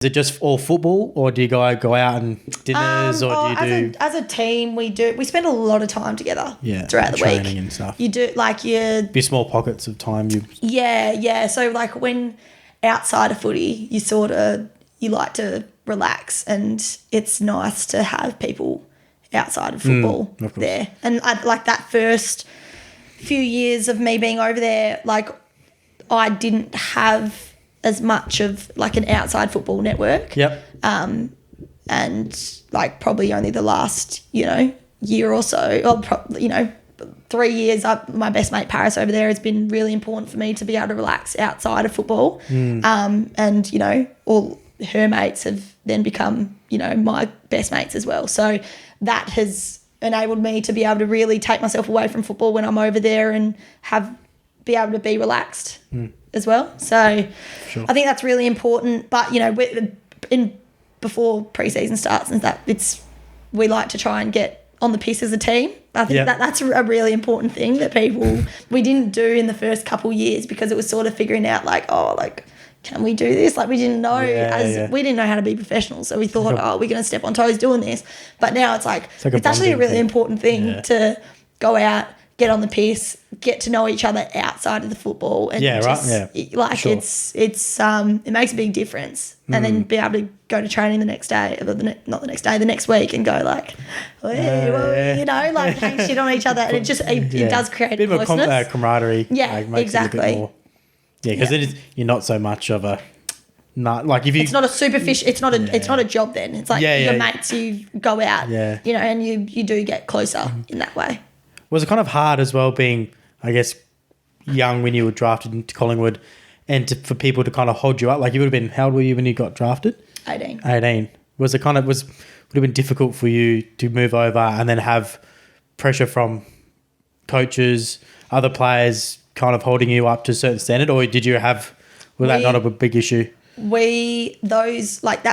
Is it just all football, or do you go out and dinners, or do you do... As a team, we spend a lot of time together throughout the training week. And stuff. You do, like, be small pockets of time. Yeah. So, like, when outside of footy, you like to relax, and it's nice to have people outside of football there. And, like, that first few years of me being over there, like, I didn't have as much of like an outside football network. Yep. And like probably only the last, year or so, or 3 years, my best mate Paris over there has been really important for me to be able to relax outside of football. And, all her mates have then become, my best mates as well. So that has enabled me to be able to really take myself away from football when I'm over there and be able to be relaxed as well. So sure. I think that's really important. But, before pre-season starts and that, we like to try and get on the piss as a team. I think that's a really important thing that we didn't do in the first couple of years, because it was sort of figuring out can we do this? Like, we didn't know we didn't know how to be professionals. So we thought, we're going to step on toes doing this. But now it's actually a really important thing to go out, get on the piss, get to know each other outside of the football, and it makes a big difference. And then be able to go to training the next day, the next week, and go like, hang shit on each other, and it does create a bit of a camaraderie. Yeah, makes exactly. It a bit more, because you're not so much of a. Like if you, it's not a superficial. It's not a job. Then it's like your mates. You go out, and you do get closer in that way. Was it kind of hard as well, being, I guess, young when you were drafted into Collingwood, and for people to kind of hold you up? Like, you would have been, how old were you when you got drafted? 18. Was it would have been difficult for you to move over and then have pressure from coaches, other players kind of holding you up to a certain standard, or was that not a big issue? That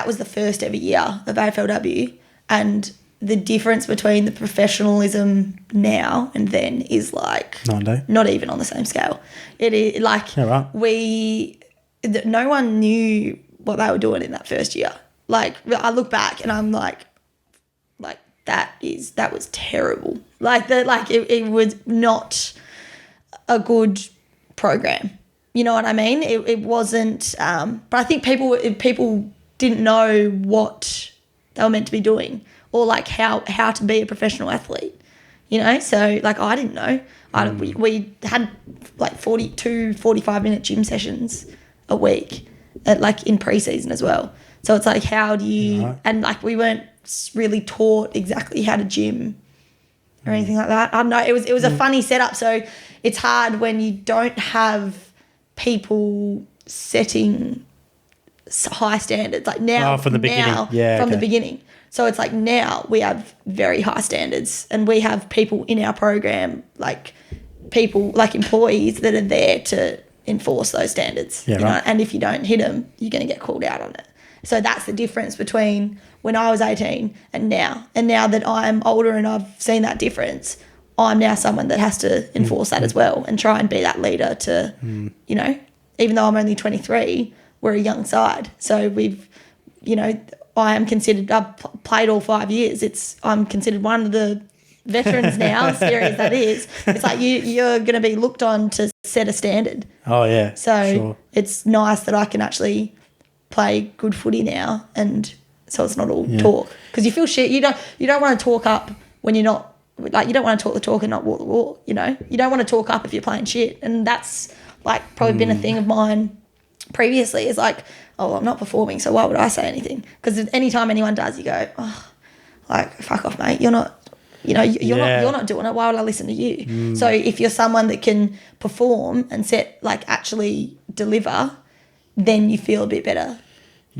was the first ever year of AFLW, and the difference between the professionalism now and then is like not even on the same scale. It is like no one knew what they were doing in that first year. Like, I look back and I'm like that was terrible. It was not a good program. You know what I mean? It wasn't. But I think people didn't know what they were meant to be doing, or like how to be a professional athlete, So like, I didn't know. We had like 45-minute gym sessions a week, in pre-season as well. So it's like, how do you? And like, we weren't really taught exactly how to gym or anything like that. I don't know. It was a funny setup. So it's hard when you don't have people setting high standards like now. From the beginning, the beginning. So it's like, now we have very high standards, and we have people in our program, like people like employees that are there to enforce those standards. And if you don't hit them, you're going to get called out on it. So that's the difference between when I was 18 and now. And now that I'm older and I've seen that difference, I'm now someone that has to enforce that as well, and try and be that leader to, even though I'm only 23, we're a young side. So we've, I am considered, I've played all 5 years. I'm considered one of the veterans now, as scary as that is. It's like you're going to be looked on to set a standard. Oh, yeah. So it's nice that I can actually play good footy now, and so it's not all talk. Because you feel shit. You don't want to talk up when you're not, like, you don't want to talk the talk and not walk the walk, You don't want to talk up if you're playing shit. And that's like probably been a thing of mine previously, is like, I'm not performing, so why would I say anything? Because anytime anyone does, you go, fuck off, mate. You're not, you're not doing it. Why would I listen to you? So if you're someone that can perform and actually deliver, then you feel a bit better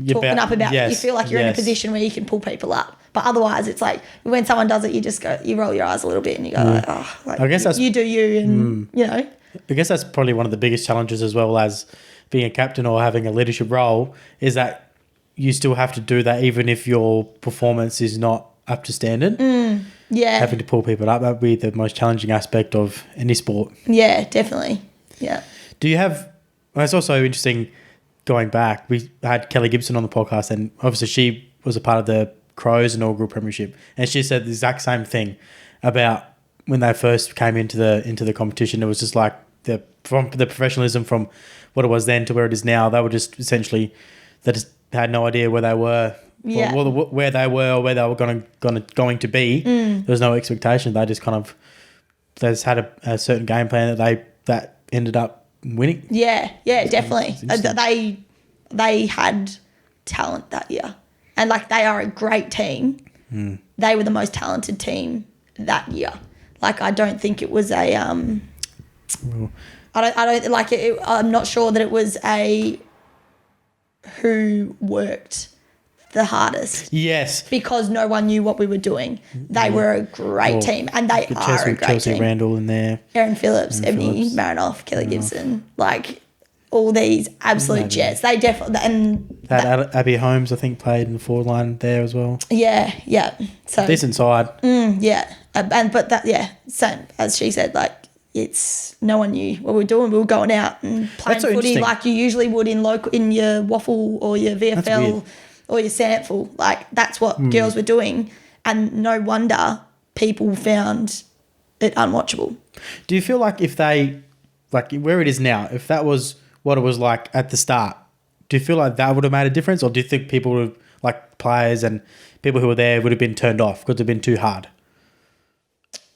talking up about it. You feel like you're in a position where you can pull people up. But otherwise, it's like when someone does it, you roll your eyes a little bit and you go, I guess that's, you do you, and I guess that's probably one of the biggest challenges, as well as being a captain or having a leadership role, is that you still have to do that even if your performance is not up to standard. Having to pull people up, that would be the most challenging aspect of any sport. Yeah, definitely. Yeah. Do you have, well, it's also interesting, going back, we had Kelly Gibson on the podcast, and obviously she was a part of the Crows inaugural premiership, and she said the exact same thing about when they first came into the competition. It was just like from the professionalism from what it was then to where it is now. They were just essentially, they just had no idea where they were. Yeah. Where they were or where they were going to be. There was no expectation. They just they just had a certain game plan that ended up winning. Yeah, definitely. They had talent that year, and like they are a great team. They were the most talented team that year. Like I don't think it was a I don't like it. I'm not sure that it was a who worked the hardest. Yes. Because no one knew what we were doing. They were a great team, and they are a great Chelsea team. Randall in there. Aaron Phillips, Ebony Marinoff, Kelly Gibson, like all these absolute jets. They definitely Abby Holmes, I think, played in the forward line there as well. Yeah. So decent side. Yeah, same as she said. Like it's no one knew what we were doing. We were going out and playing footy like you usually would in your Waffle or your VFL or your Sandful. Like that's what girls were doing, and no wonder people found it unwatchable. Do you feel like if they, like where it is now, if that was what it was like at the start, do you feel like that would have made a difference, or do you think people would have, like players and people who were there would have been turned off because it had been too hard?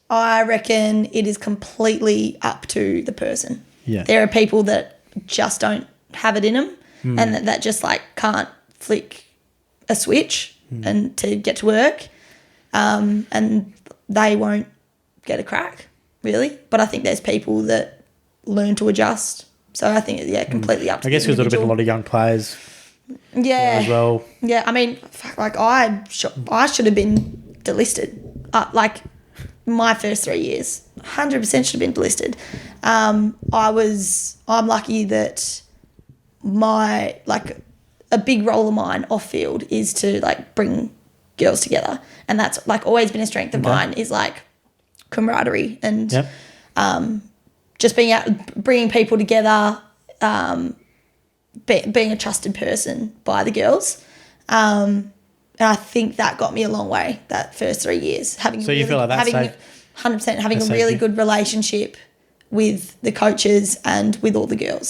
I reckon it is completely up to the person. Yeah. There are people that just don't have it in them and that just like can't flick a switch and to get to work and they won't get a crack, really. But I think there's people that learn to adjust. So I think, completely up to I guess because there would have been a lot of young players as well. Yeah, I mean, like I should have been delisted. Like my first 3 years, 100% should have been delisted. I'm lucky that a big role of mine off field is to like bring girls together, and that's like always been a strength of mine, is like camaraderie and just being out, bringing people together, being a trusted person by the girls. And I think that got me a long way that first 3 years. You feel like that's safe? 100% having a really good relationship with the coaches and with all the girls.